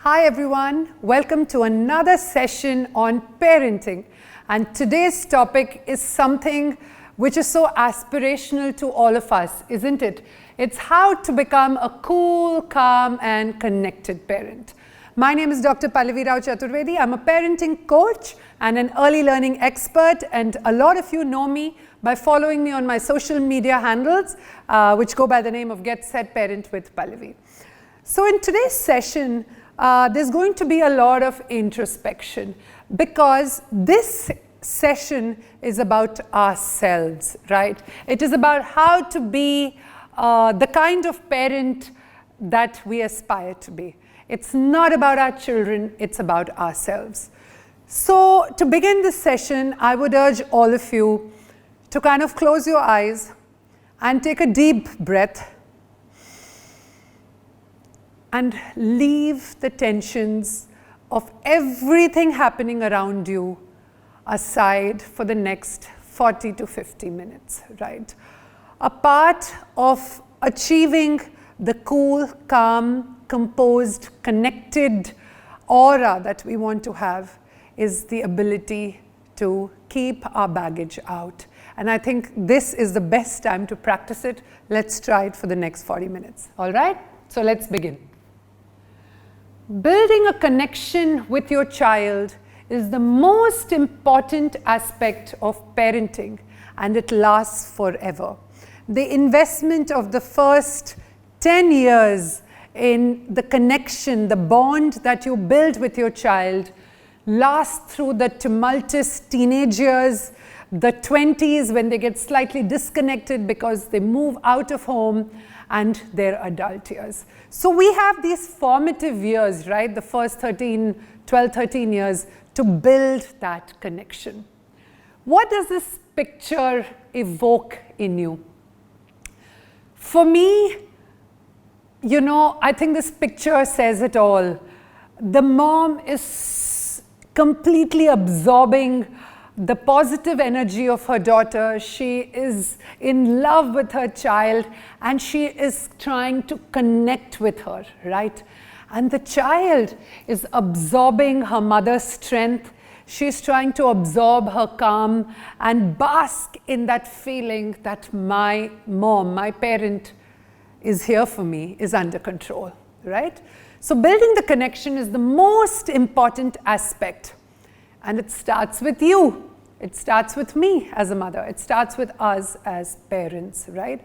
Hi everyone, welcome to another session on parenting, and today's topic is something which is so aspirational to all of us, isn't it? It's how to become a cool, calm and connected parent. My name is Dr. Pallavi Rao Chaturvedi. I'm a parenting coach and an early learning expert, and a lot of you know me by following me on my social media handles which go by the name of Get Set Parent with Pallavi. So in today's session, there's going to be a lot of introspection because this session is about ourselves, right? It is about how to be the kind of parent that we aspire to be. It's not about our children, it's about ourselves. So to begin this session, I would urge all of you to kind of close your eyes and take a deep breath and leave the tensions of everything happening around you aside for the next 40 to 50 minutes, right? A part of achieving the cool, calm, composed, connected aura that we want to have is the ability to keep our baggage out. And I think this is the best time to practice it. Let's try it for the next 40 minutes, all right? So let's begin. Building a connection with your child is the most important aspect of parenting, and it lasts forever. The investment of the first 10 years in the connection, the bond that you build with your child lasts through the tumultuous teenage years, the 20s when they get slightly disconnected because they move out of home, and their adult years. So we have these formative years, right? The first 12, 13 years to build that connection. What does this picture evoke in you? For me, I think this picture says it all. The mom is completely absorbing the positive energy of her daughter. She is in love with her child and she is trying to connect with her, right? And the child is absorbing her mother's strength. She's trying to absorb her calm and bask in that feeling that my mom, my parent, is here for me, is under control, right? So building the connection is the most important aspect. And it starts with you. It starts with me as a mother. It starts with us as parents, right?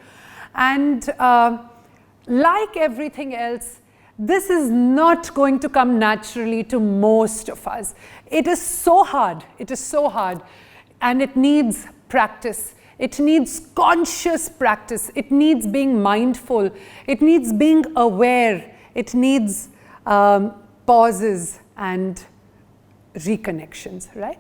And like everything else, this is not going to come naturally to most of us. It is so hard. It is so hard. And it needs practice. It needs conscious practice. It needs being mindful. It needs being aware. It needs pauses and reconnections, right?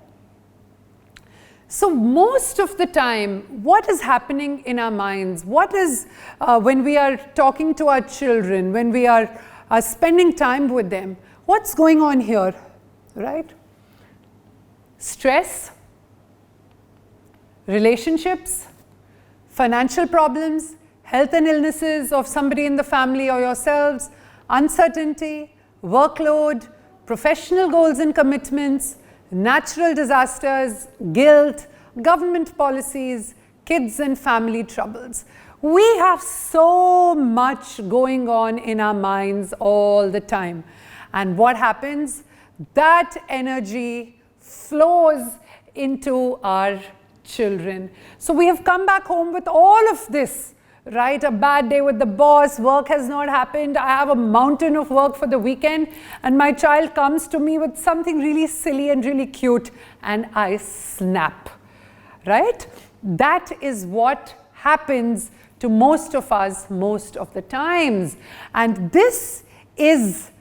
So most of the time, what is happening in our minds? What is, when we are talking to our children, when we are spending time with them, what's going on here, right? Stress, relationships, financial problems, health and illnesses of somebody in the family or yourselves, uncertainty, workload, professional goals and commitments, natural disasters, guilt, government policies, kids and family troubles. We have so much going on in our minds all the time. And what happens? That energy flows into our children. So we have come back home with all of this, right? A bad day with the boss, work has not happened, I have a mountain of work for the weekend, and my child comes to me with something really silly and really cute, and I snap, right? That is what happens to most of us most of the times. And this is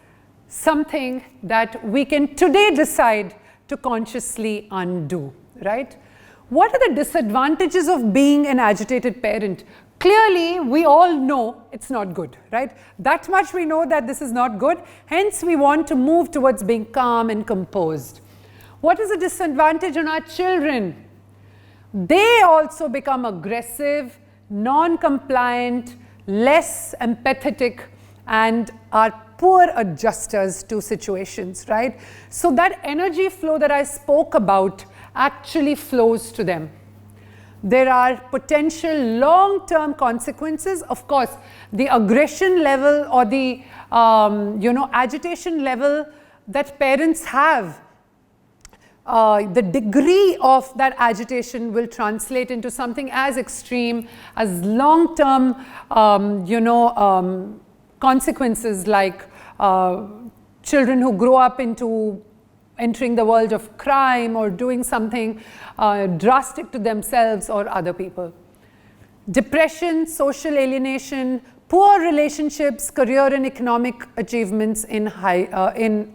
something that we can today decide to consciously undo, right? What are the disadvantages of being an agitated parent? Clearly, we all know it's not good, right? That much we know that this is not good. Hence, we want to move towards being calm and composed. What is the disadvantage on our children? They also become aggressive, non-compliant, less empathetic, and are poor adjusters to situations, right? So that energy flow that I spoke about actually flows to them. There are potential long-term consequences. Of course, the aggression level or the agitation level that parents have, the degree of that agitation will translate into something as extreme as long-term, consequences like children who grow up into entering the world of crime or doing something drastic to themselves or other people. Depression, social alienation, poor relationships, career and economic achievements in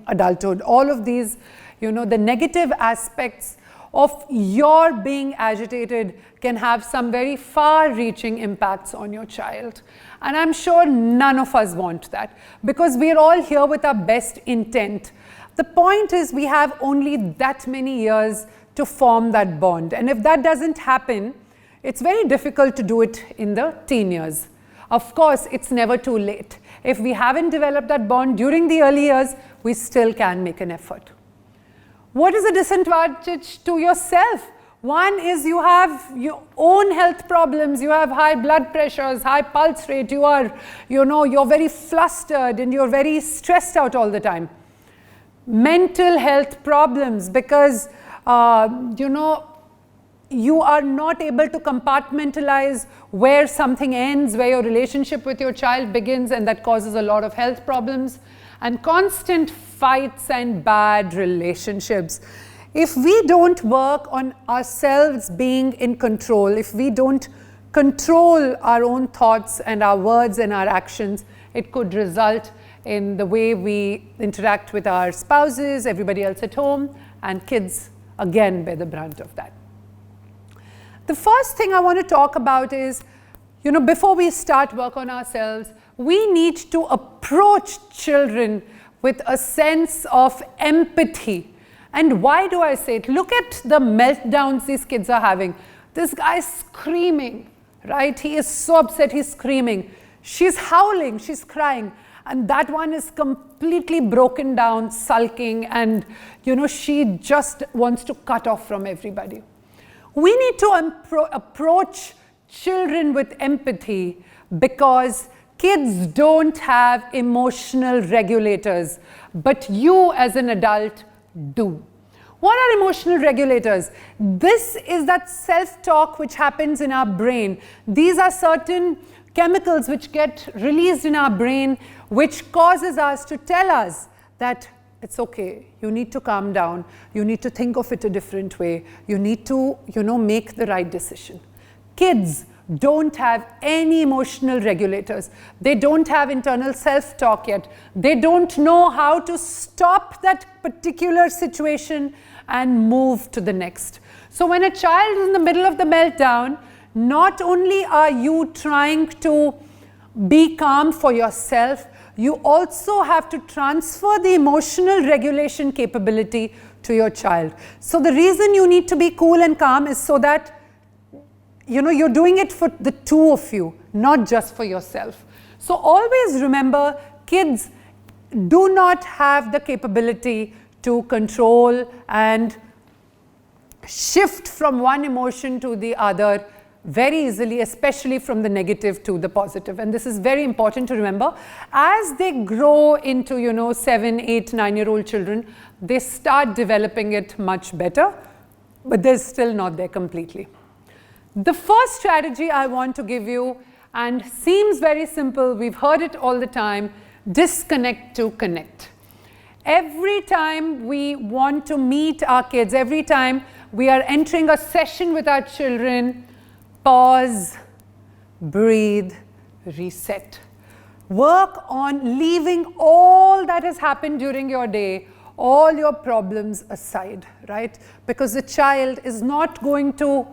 adulthood. All of these, the negative aspects of your being agitated can have some very far-reaching impacts on your child. And I'm sure none of us want that, because we're all here with our best intent. The point is, we have only that many years to form that bond. And if that doesn't happen, it's very difficult to do it in the teen years. Of course, it's never too late. If we haven't developed that bond during the early years, we still can make an effort. What is a disadvantage to yourself? One is you have your own health problems, you have high blood pressures, high pulse rate, you're very flustered and you're very stressed out all the time. Mental health problems because, you are not able to compartmentalize where something ends, where your relationship with your child begins, and that causes a lot of health problems. And constant fights and bad relationships. If we don't work on ourselves being in control, if we don't control our own thoughts and our words and our actions, it could result in the way we interact with our spouses, everybody else at home, and kids again bear the brunt of that. The first thing I want to talk about is, before we start work on ourselves, we need to approach children with a sense of empathy. And why do I say it? Look at the meltdowns these kids are having. This guy's screaming, right? He is so upset, he's screaming. She's howling, she's crying. And that one is completely broken down, sulking, and she just wants to cut off from everybody. We need to approach children with empathy because kids don't have emotional regulators, but you as an adult do. What are emotional regulators? This is that self-talk which happens in our brain. These are certain chemicals which get released in our brain, which causes us to tell us that it's okay, you need to calm down, you need to think of it a different way, you need to, make the right decision. Kids don't have any emotional regulators. They don't have internal self-talk yet. They don't know how to stop that particular situation and move to the next. So when a child is in the middle of the meltdown, not only are you trying to be calm for yourself, you also have to transfer the emotional regulation capability to your child. So the reason you need to be cool and calm is so that you're doing it for the two of you, not just for yourself. So always remember, kids do not have the capability to control and shift from one emotion to the other very easily, especially from the negative to the positive. And this is very important to remember. As they grow into, 7, 8, 9-year-old children, they start developing it much better, but they're still not there completely. The first strategy I want to give you, and seems very simple, we've heard it all the time, disconnect to connect. Every time we want to meet our kids, every time we are entering a session with our children, pause, breathe, reset. Work on leaving all that has happened during your day, all your problems aside, right? Because the child is not going to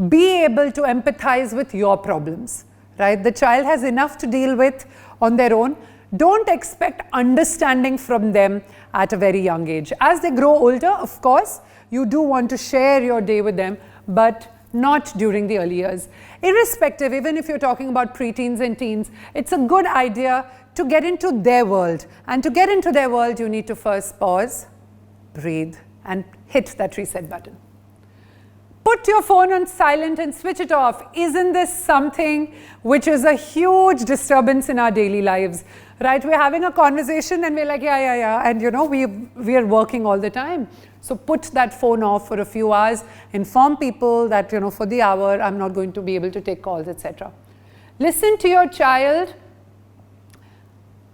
be able to empathize with your problems, right? The child has enough to deal with on their own. Don't expect understanding from them at a very young age. As they grow older, of course, you do want to share your day with them, but not during the early years. Irrespective, even if you're talking about preteens and teens, it's a good idea to get into their world. And to get into their world, you need to first pause, breathe, and hit that reset button. Put your phone on silent and switch it off. Isn't this something which is a huge disturbance in our daily lives? Right? We're having a conversation and we're like, yeah. And we are working all the time. So put that phone off for a few hours. Inform people that, for the hour, I'm not going to be able to take calls, etc. Listen to your child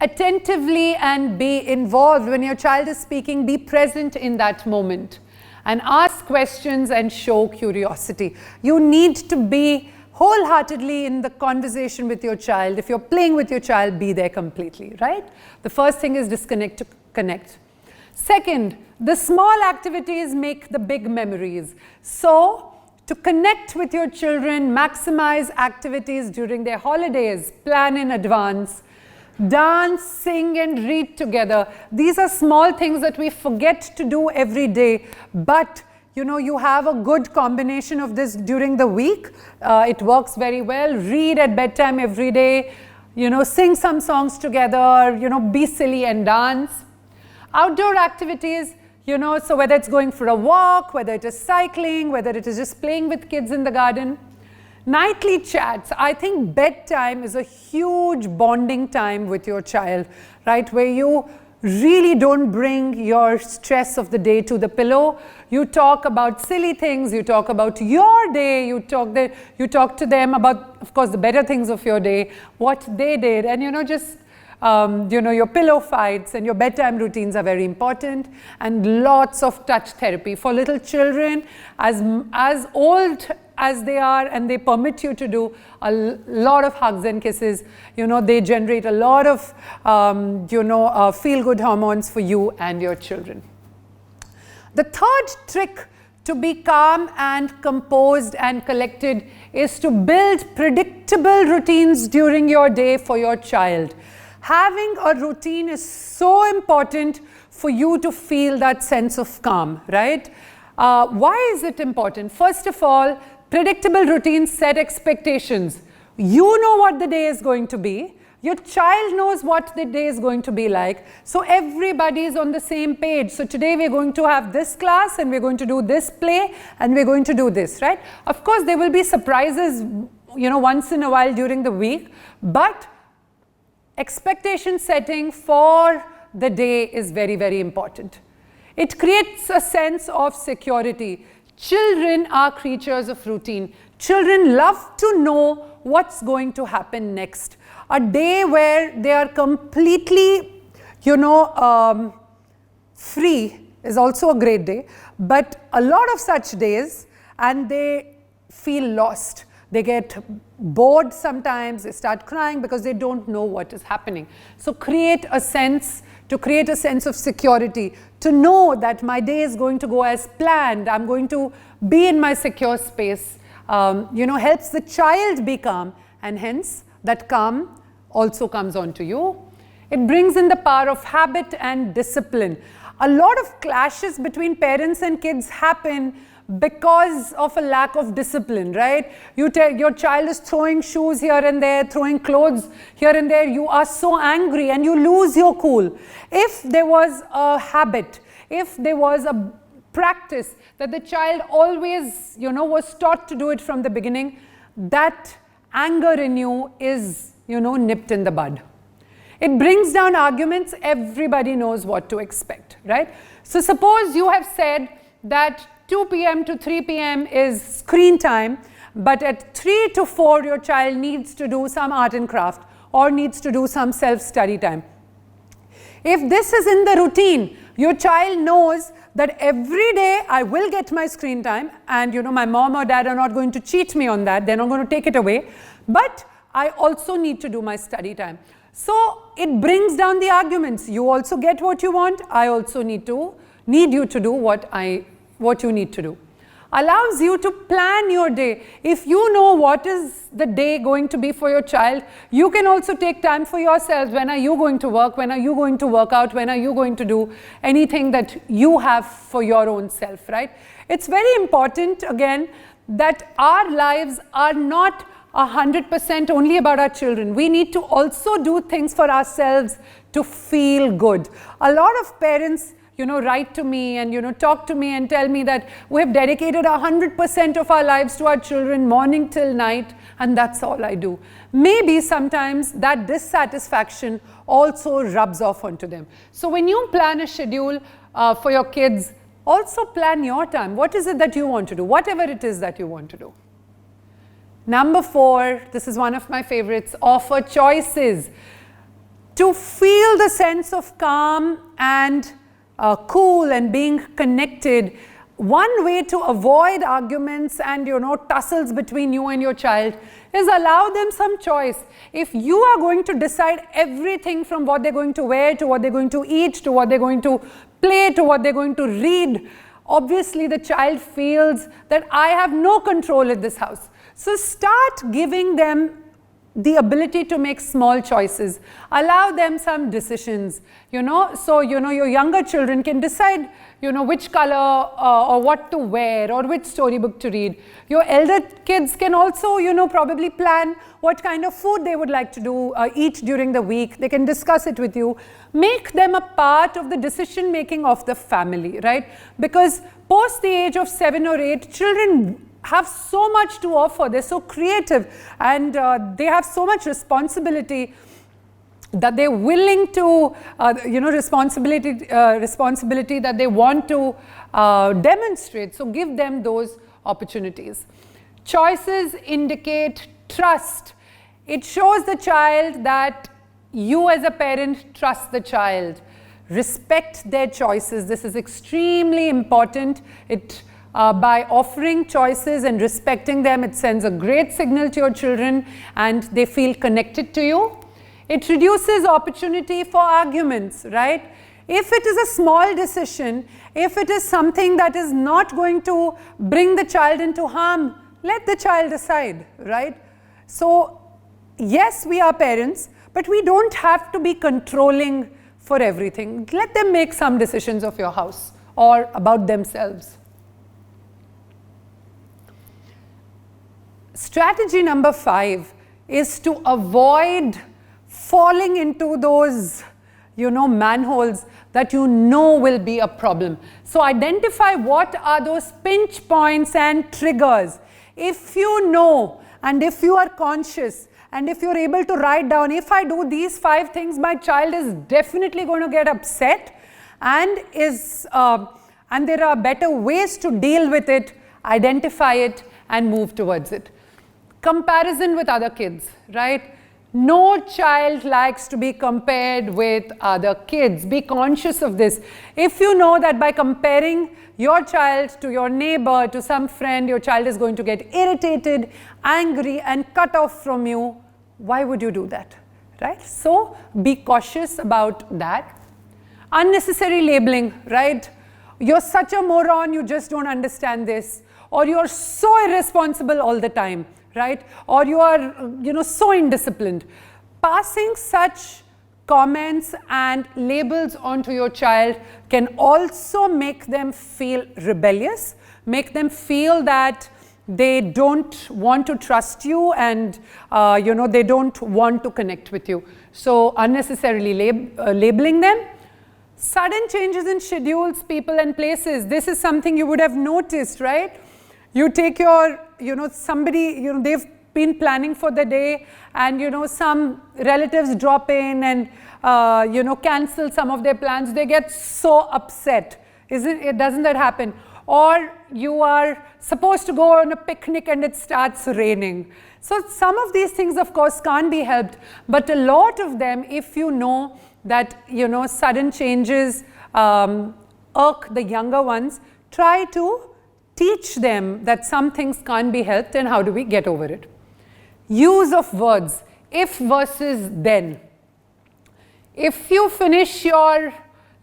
attentively and be involved. When your child is speaking, be present in that moment. And ask questions and show curiosity. You need to be wholeheartedly in the conversation with your child. If you're playing with your child, be there completely, right? The first thing is disconnect to connect. Second, the small activities make the big memories. So, to connect with your children, maximize activities during their holidays, plan in advance. Dance, sing and read together. These are small things that we forget to do every day, but you have a good combination of this during the week. It works very well. Read at bedtime every day, sing some songs together, be silly and dance. Outdoor activities, so whether it's going for a walk, whether it is cycling, whether it is just playing with kids in the garden. Nightly chats. I think bedtime is a huge bonding time with your child, right? Where you really don't bring your stress of the day to the pillow. You talk about silly things, you talk about your day, you talk to them about, of course, the better things of your day, what they did, and your pillow fights and your bedtime routines are very important, and lots of touch therapy for little children as old as they are, and they permit you to do a lot of hugs and kisses. They generate a lot of feel-good hormones for you and your children. The third trick to be calm and composed and collected is to build predictable routines during your day for your child. Having a routine is so important for you to feel that sense of calm, right? Why is it important? First of all, predictable routines set expectations. You know what the day is going to be. Your child knows what the day is going to be like. So everybody is on the same page. So today we're going to have this class and we're going to do this play and we're going to do this, right? Of course, there will be surprises, once in a while during the week, but expectation setting for the day is very, very important. It creates a sense of security. Children are creatures of routine. Children love to know what's going to happen next. A day where they are completely, free is also a great day, but a lot of such days and they feel lost. They get bored sometimes, they start crying because they don't know what is happening. So create a sense of security, to know that my day is going to go as planned, I'm going to be in my secure space, helps the child be calm, and hence that calm also comes on to you. It brings in the power of habit and discipline. A lot of clashes between parents and kids happen because of a lack of discipline, right? Your child is throwing shoes here and there, throwing clothes here and there. You are so angry and you lose your cool. If there was a habit, if there was a practice that the child always, was taught to do it from the beginning, that anger in you is, nipped in the bud. It brings down arguments. Everybody knows what to expect, right? So suppose you have said that 2 p.m. to 3 p.m. is screen time, but at 3 to 4 your child needs to do some art and craft or needs to do some self-study time. If this is in the routine, your child knows that every day I will get my screen time, and my mom or dad are not going to cheat me on that, they're not going to take it away, but I also need to do my study time. So it brings down the arguments. You also get what you want, I also need you to do what you need to do. Allows you to plan your day. If you know what is the day going to be for your child, you can also take time for yourself. When are you going to work? When are you going to work out? When are you going to do anything that you have for your own self, right? It's very important, again, that our lives are not 100% only about our children. We need to also do things for ourselves to feel good. A lot of parents, write to me and, talk to me and tell me that we have dedicated 100% of our lives to our children, morning till night, and that's all I do. Maybe sometimes that dissatisfaction also rubs off onto them. So when you plan a schedule for your kids, also plan your time. What is it that you want to do? Whatever it is that you want to do. Number 4, this is one of my favorites, offer choices. To feel the sense of calm and cool and being connected, one way to avoid arguments and tussles between you and your child is allow them some choice. If you are going to decide everything from what they're going to wear to what they're going to eat to what they're going to play to what they're going to read, obviously the child feels that I have no control in this house. So start giving them the ability to make small choices. Allow them some decisions, So, your younger children can decide, which color or what to wear or which storybook to read. Your elder kids can also, probably plan what kind of food they would like to eat during the week. They can discuss it with you. Make them a part of the decision making of the family, right? Because post the age of 7 or 8, children have so much to offer. They're so creative and they have so much responsibility that they're willing to, responsibility that they want to demonstrate. So give them those opportunities. Choices indicate trust. It shows the child that you as a parent trust the child. Respect their choices. This is extremely important. By offering choices and respecting them, it sends a great signal to your children and they feel connected to you. It reduces opportunity for arguments, right? If it is a small decision, if it is something that is not going to bring the child into harm, let the child decide, right? So, yes, we are parents, but we don't have to be controlling for everything. Let them make some decisions of your house or about themselves. Strategy number 5 is to avoid falling into those, manholes that will be a problem. So identify what are those pinch points and triggers. If you know and if you are conscious and if you're able to write down, if I do these 5 things, my child is definitely going to get upset and there are better ways to deal with it, identify it and move towards it. Comparison with other kids, right? No child likes to be compared with other kids. Be conscious of this. If you know that by comparing your child to your neighbor, to some friend, your child is going to get irritated, angry, and cut off from you, why would you do that, right? So be cautious about that. Unnecessary labeling, right? You're such a moron, you just don't understand this. Or you're so irresponsible all the time. Right? Or you are, so indisciplined. Passing such comments and labels onto your child can also make them feel rebellious, make them feel that they don't want to trust you and, they don't want to connect with you. So unnecessarily labeling them. Sudden changes in schedules, people and places. This is something you would have noticed, right? You take your, somebody, they've been planning for the day and, some relatives drop in and, cancel some of their plans. They get so upset. Doesn't that happen? Or you are supposed to go on a picnic and it starts raining. So some of these things, of course, can't be helped. But a lot of them, if you know that, sudden changes irk the younger ones, try to teach them that some things can't be helped and how do we get over it. Use of words, if versus then. If you finish your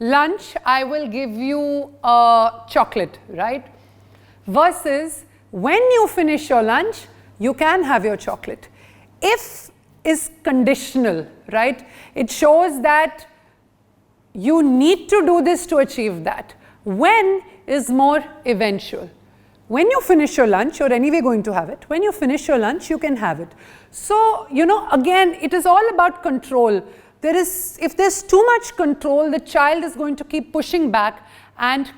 lunch, I will give you a chocolate, right? Versus, when you finish your lunch, you can have your chocolate. If is conditional, right? It shows that you need to do this to achieve that. When is more eventual. when you finish your lunch, you're anyway going to have it. When you finish your lunch, you can have it. So, you know, again, it is all about control. If there's too much control, the child is going to keep pushing back and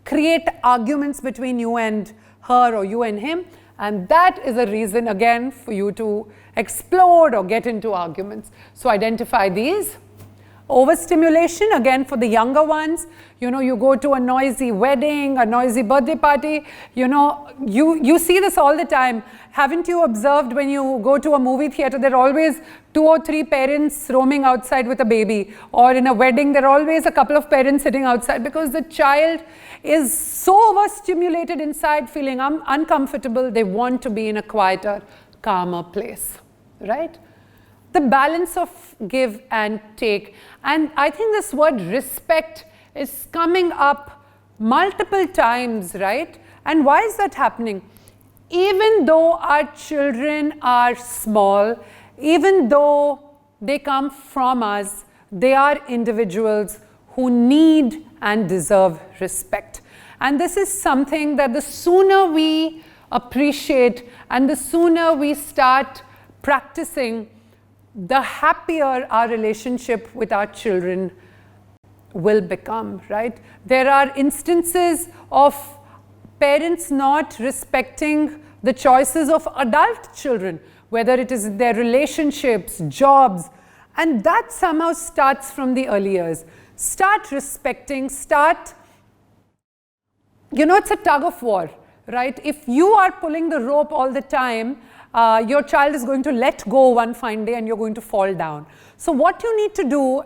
create arguments between you and her or you and him. And that is a reason, again, for you to explode or get into arguments. So identify these. Overstimulation, again, for the younger ones, you know, you go to a noisy wedding, a noisy birthday party, you know, you see this all the time. Haven't you observed when you go to a movie theater, there are always 2 or 3 parents roaming outside with a baby, or in a wedding, there are always a couple of parents sitting outside because the child is so overstimulated inside, feeling uncomfortable. They want to be in a quieter, calmer place, right? The balance of give and take. And I think this word respect is coming up multiple times, right? And why is that happening? Even though our children are small, even though they come from us, they are individuals who need and deserve respect. And this is something that the sooner we appreciate and the sooner we start practicing, the happier our relationship with our children will become, right? There are instances of parents not respecting the choices of adult children, whether it is their relationships, jobs, and that somehow starts from the early years. Start respecting, you know, it's a tug of war, right? If you are pulling the rope all the time, your child is going to let go one fine day and you're going to fall down. So what you need to do,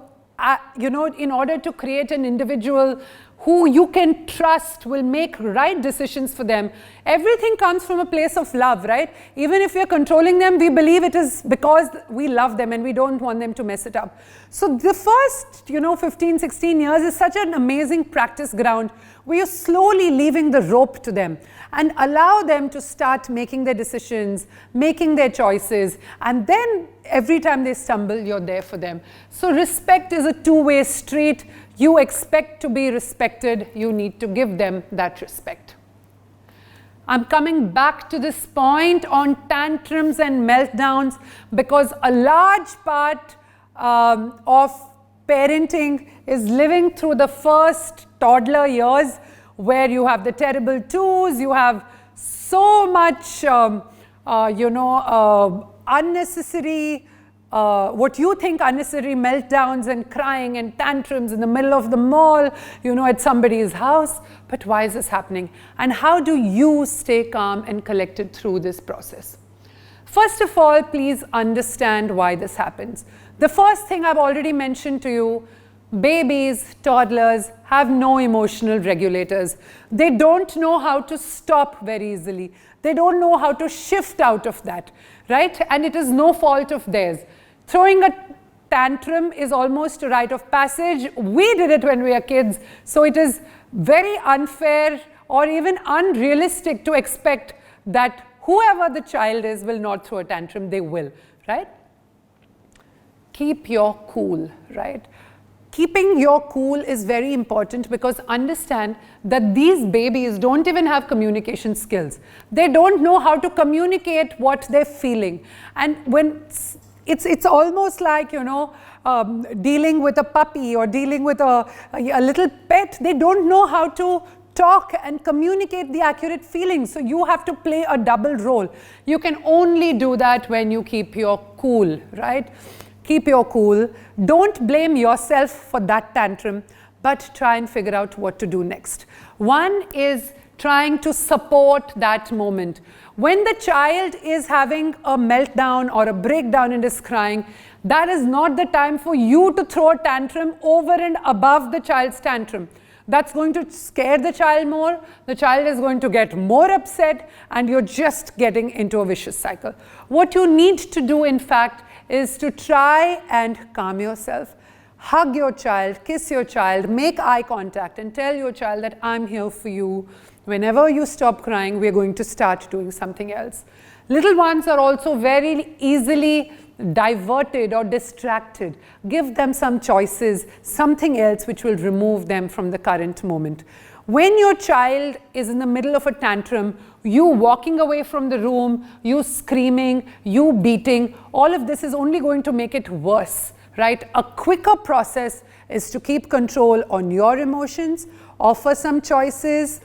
you know, in order to create an individual who you can trust will make right decisions for them, everything comes from a place of love, right? Even if we're controlling them, we believe it is because we love them and we don't want them to mess it up. So the first, you know, 15, 16 years is such an amazing practice ground where you're slowly leaving the rope to them and allow them to start making their decisions, making their choices, and then every time they stumble, you're there for them. So respect is a two-way street. You expect to be respected, you need to give them that respect. I'm coming back to this point on tantrums and meltdowns because a large part of parenting is living through the first toddler years where you have the terrible twos, you have so much, unnecessary, what you think unnecessary meltdowns and crying and tantrums in the middle of the mall, you know, at somebody's house. But why is this happening? And how do you stay calm and collected through this process? First of all, please understand why this happens. The first thing I've already mentioned to you, babies, toddlers have no emotional regulators. They don't know how to stop very easily. They don't know how to shift out of that, right? And it is no fault of theirs. Throwing a tantrum is almost a rite of passage. We did it when we were kids, so it is very unfair or even unrealistic to expect that whoever the child is will not throw a tantrum. They will, right? Keep your cool, right? Keeping your cool is very important because understand that these babies don't even have communication skills. They don't know how to communicate what they're feeling. And when it's almost like, you know, dealing with a puppy or dealing with a little pet, they don't know how to talk and communicate the accurate feelings. So you have to play a double role. You can only do that when you keep your cool, right? Keep your cool. Don't blame yourself for that tantrum, but try and figure out what to do next. One is trying to support that moment. When the child is having a meltdown or a breakdown and is crying, that is not the time for you to throw a tantrum over and above the child's tantrum. That's going to scare the child more. The child is going to get more upset and you're just getting into a vicious cycle. What you need to do, in fact, is to try and calm yourself. Hug your child, kiss your child, make eye contact and tell your child that I'm here for you. Whenever you stop crying, we're going to start doing something else. Little ones are also very easily diverted or distracted. Give them some choices, something else which will remove them from the current moment. When your child is in the middle of a tantrum, you walking away from the room, you screaming, you beating, all of this is only going to make it worse, right? A quicker process is to keep control on your emotions, offer some choices,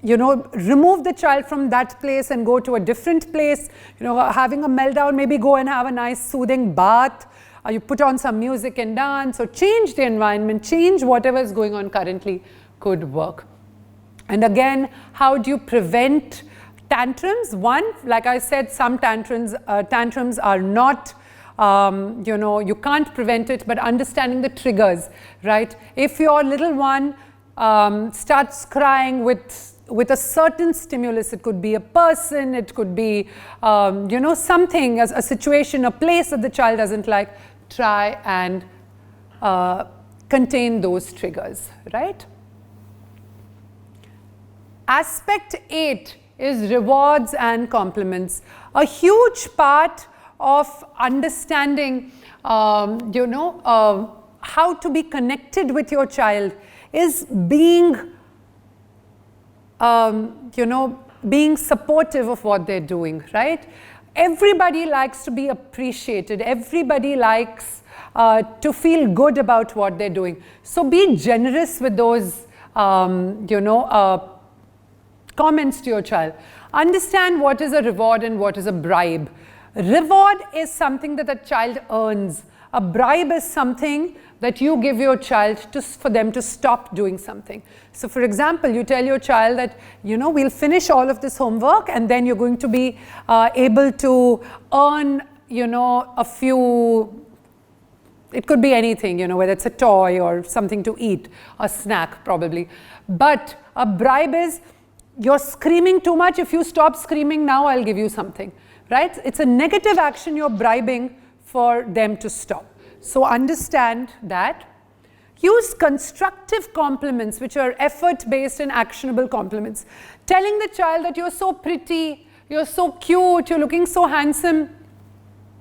remove the child from that place and go to a different place. Having a meltdown, maybe go and have a nice soothing bath. You put on some music and dance, or change the environment, change whatever is going on currently could work. And again, how do you prevent tantrums? One, like I said, some tantrums are not, you can't prevent it, but understanding the triggers, right? If your little one starts crying with a certain stimulus, it could be a person, it could be, something, a situation, a place that the child doesn't like, try and contain those triggers, right? Aspect 8 is rewards and compliments. A huge part of understanding, how to be connected with your child is being, being supportive of what they're doing, right? Everybody likes to be appreciated. Everybody likes to feel good about what they're doing. So be generous with those, comments to your child. Understand what is a reward and what is a bribe. Reward is something that the child earns. A bribe is something that you give your child for them to stop doing something. So for example, you tell your child that, we'll finish all of this homework and then you're going to be able to earn, a few, it could be anything, whether it's a toy or something to eat, a snack probably. But a bribe is, you're screaming too much. If you stop screaming now, I'll give you something, right? It's a negative action you're bribing for them to stop. So understand that. Use constructive compliments, which are effort-based and actionable compliments. Telling the child that you're so pretty, you're so cute, you're looking so handsome.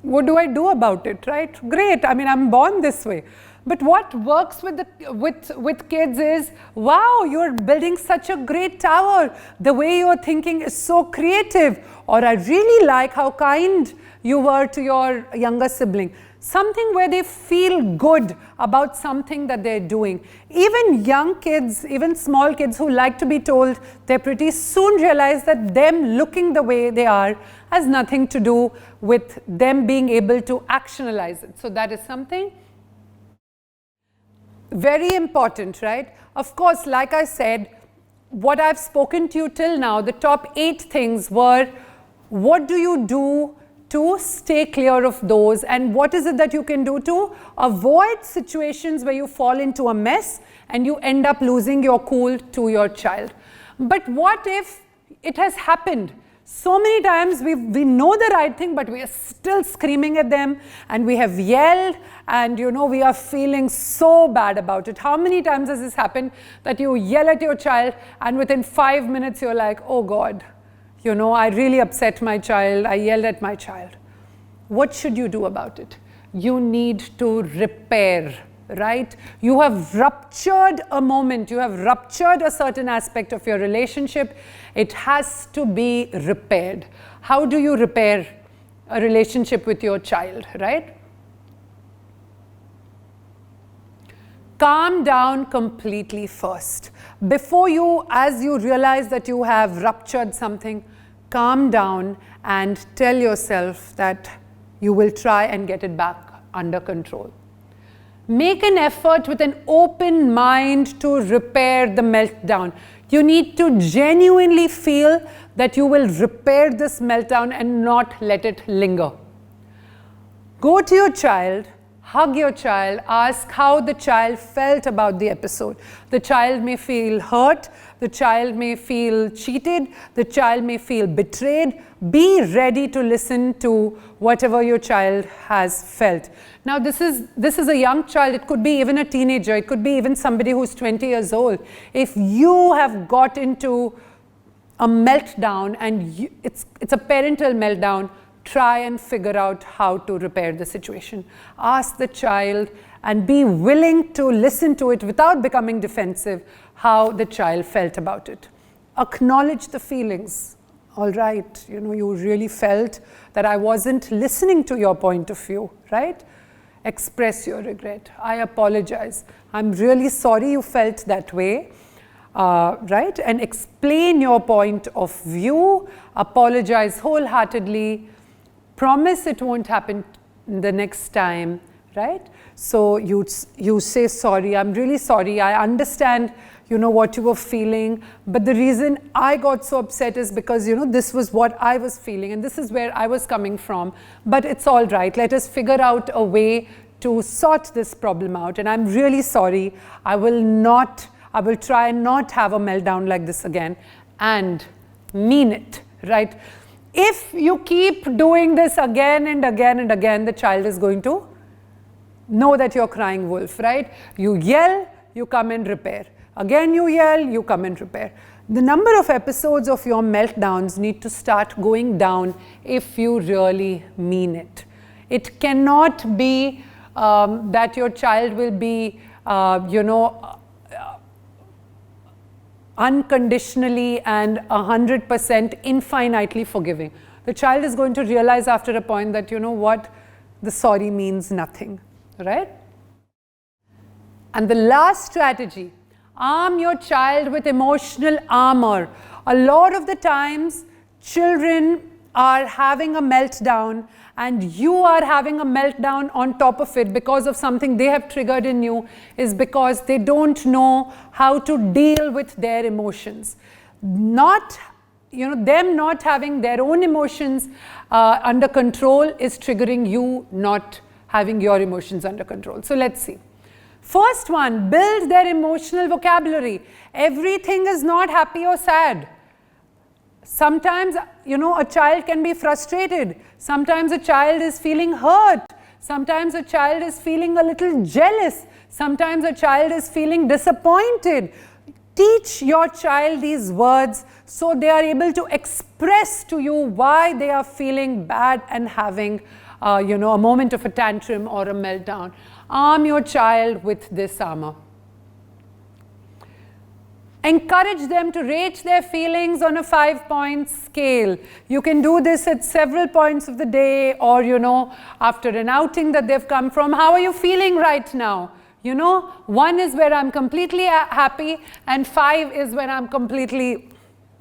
What do I do about it, right? Great, I mean, I'm born this way. But what works with kids is, wow, you're building such a great tower. The way you're thinking is so creative. Or I really like how kind you were to your younger sibling. Something where they feel good about something that they're doing. Even young kids, even small kids who like to be told they're pretty, soon realize that them looking the way they are has nothing to do with them being able to actionalize it. So that is something very important, right? Of course, like I said, what I've spoken to you till now, the top 8 things were, what do you do to stay clear of those, and what is it that you can do to avoid situations where you fall into a mess and you end up losing your cool to your child. But what if it has happened? So many times we know the right thing, but we are still screaming at them, and we have yelled, and we are feeling so bad about it. How many times has this happened that you yell at your child and within 5 minutes you're like, oh God, I really upset my child, I yelled at my child. What should you do about it? You need to repair, right? You have ruptured a moment, you have ruptured a certain aspect of your relationship. It has to be repaired. How do you repair a relationship with your child, right? Calm down completely first. Before as you realize that you have ruptured something, calm down and tell yourself that you will try and get it back under control. Make an effort with an open mind to repair the meltdown. You need to genuinely feel that you will repair this meltdown and not let it linger. Go to your child, hug your child, ask how the child felt about the episode. The child may feel hurt, the child may feel cheated, the child may feel betrayed. Be ready to listen to whatever your child has felt. Now this is a young child, it could be even a teenager, it could be even somebody who's 20 years old. If you have got into a meltdown and it's a parental meltdown, try and figure out how to repair the situation. Ask the child and be willing to listen to it without becoming defensive, how the child felt about it. Acknowledge the feelings. All right, you really felt that I wasn't listening to your point of view, right? Express your regret. I apologize. I'm really sorry you felt that way, right? And explain your point of view. Apologize wholeheartedly. Promise it won't happen the next time, right? So you say, sorry, I'm really sorry. I understand, what you were feeling. But the reason I got so upset is because, this was what I was feeling and this is where I was coming from. But it's all right. Let us figure out a way to sort this problem out. And I'm really sorry. I will try and not have a meltdown like this again, and mean it, right? If you keep doing this again and again and again, the child is going to know that you're crying wolf, right? You yell, you come and repair. Again you yell, you come and repair. The number of episodes of your meltdowns need to start going down if you really mean it. It cannot be that your child will be, unconditionally and 100% infinitely forgiving. The child is going to realize after a point that, the sorry means nothing, right? And the last strategy, arm your child with emotional armor. A lot of the times, children are having a meltdown and you are having a meltdown on top of it because of something they have triggered in you, is because they don't know how to deal with their emotions. Them not having their own emotions under control is triggering you not having your emotions under control. So let's see. First one, build their emotional vocabulary. Everything is not happy or sad. Sometimes, a child can be frustrated. Sometimes a child is feeling hurt. Sometimes a child is feeling a little jealous. Sometimes a child is feeling disappointed. Teach your child these words so they are able to express to you why they are feeling bad and having, a moment of a tantrum or a meltdown. Arm your child with this armor. Encourage them to rate their feelings on a 5-point scale. You can do this at several points of the day, or, after an outing that they've come from. How are you feeling right now? 1 is where I'm completely happy, and 5 is when I'm completely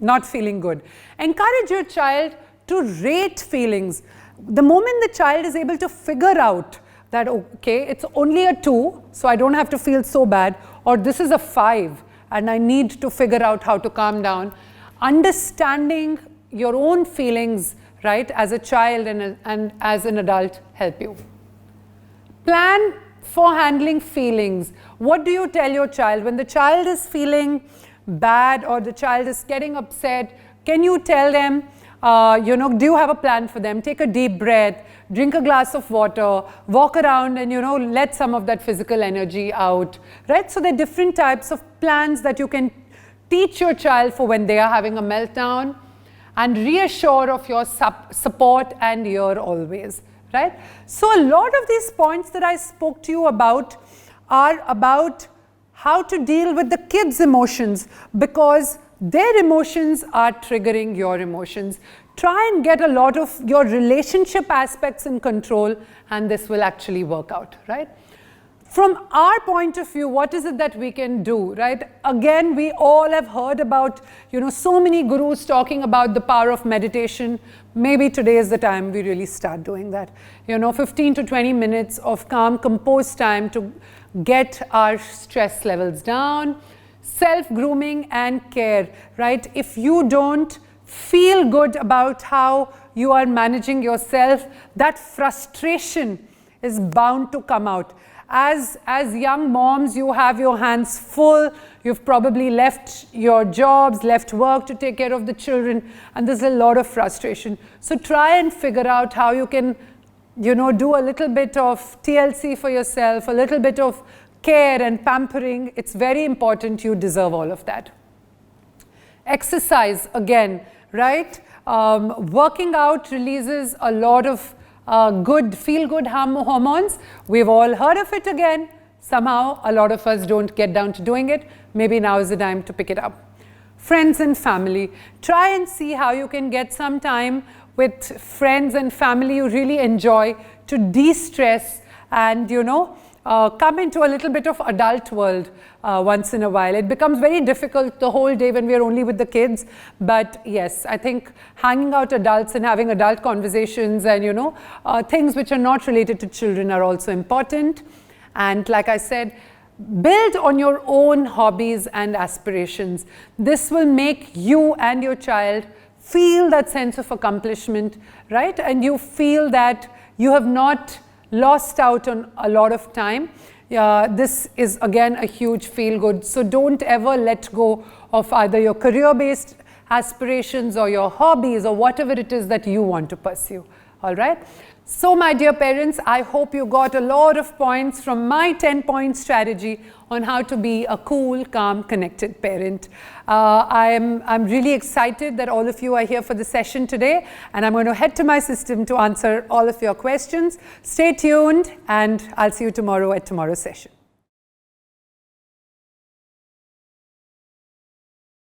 not feeling good. Encourage your child to rate feelings. The moment the child is able to figure out that, okay, it's only a 2, so I don't have to feel so bad, or this is a 5, and I need to figure out how to calm down. Understanding your own feelings, right, as a child and as an adult help you. Plan for handling feelings. What do you tell your child? When the child is feeling bad or the child is getting upset, can you tell them, do you have a plan for them? Take a deep breath, drink a glass of water, walk around and, let some of that physical energy out, right? So there are different types of plans that you can teach your child for when they are having a meltdown, and reassure of your support and ear always, right? So a lot of these points that I spoke to you about are about how to deal with the kids' emotions, because their emotions are triggering your emotions. Try and get a lot of your relationship aspects in control, and this will actually work out, right? From our point of view, what is it that we can do, right? Again, we all have heard about, so many gurus talking about the power of meditation. Maybe today is the time we really start doing that. 15 to 20 minutes of calm, composed time to get our stress levels down. Self-grooming and care, right? If you don't feel good about how you are managing yourself, that frustration is bound to come out. As young moms, you have your hands full. You've probably left your jobs, left work to take care of the children, and there's a lot of frustration. So try and figure out how you can, do a little bit of TLC for yourself, a little bit of care and pampering. It's very important. You deserve all of that. Exercise, again, right? Working out releases a lot of good, feel-good hormones. We've all heard of it again. Somehow, a lot of us don't get down to doing it. Maybe now is the time to pick it up. Friends and family. Try and see how you can get some time with friends and family you really enjoy to de-stress and, you know, come into a little bit of adult world once in a while. It becomes very difficult the whole day when we are only with the kids. But yes, I think hanging out adults and having adult conversations and, you know, things which are not related to children are also important. And like I said, build on your own hobbies and aspirations. This will make you and your child feel that sense of accomplishment, right? And you feel that you have not lost out on a lot of time. This is again a huge feel good. So don't ever let go of either your career-based aspirations or your hobbies or whatever it is that you want to pursue. All right. So my dear parents, I hope you got a lot of points from my 10-point strategy on how to be a cool, calm, connected parent. I'm really excited that all of you are here for the session today, and I'm going to head to my system to answer all of your questions. Stay tuned, and I'll see you tomorrow at tomorrow's session.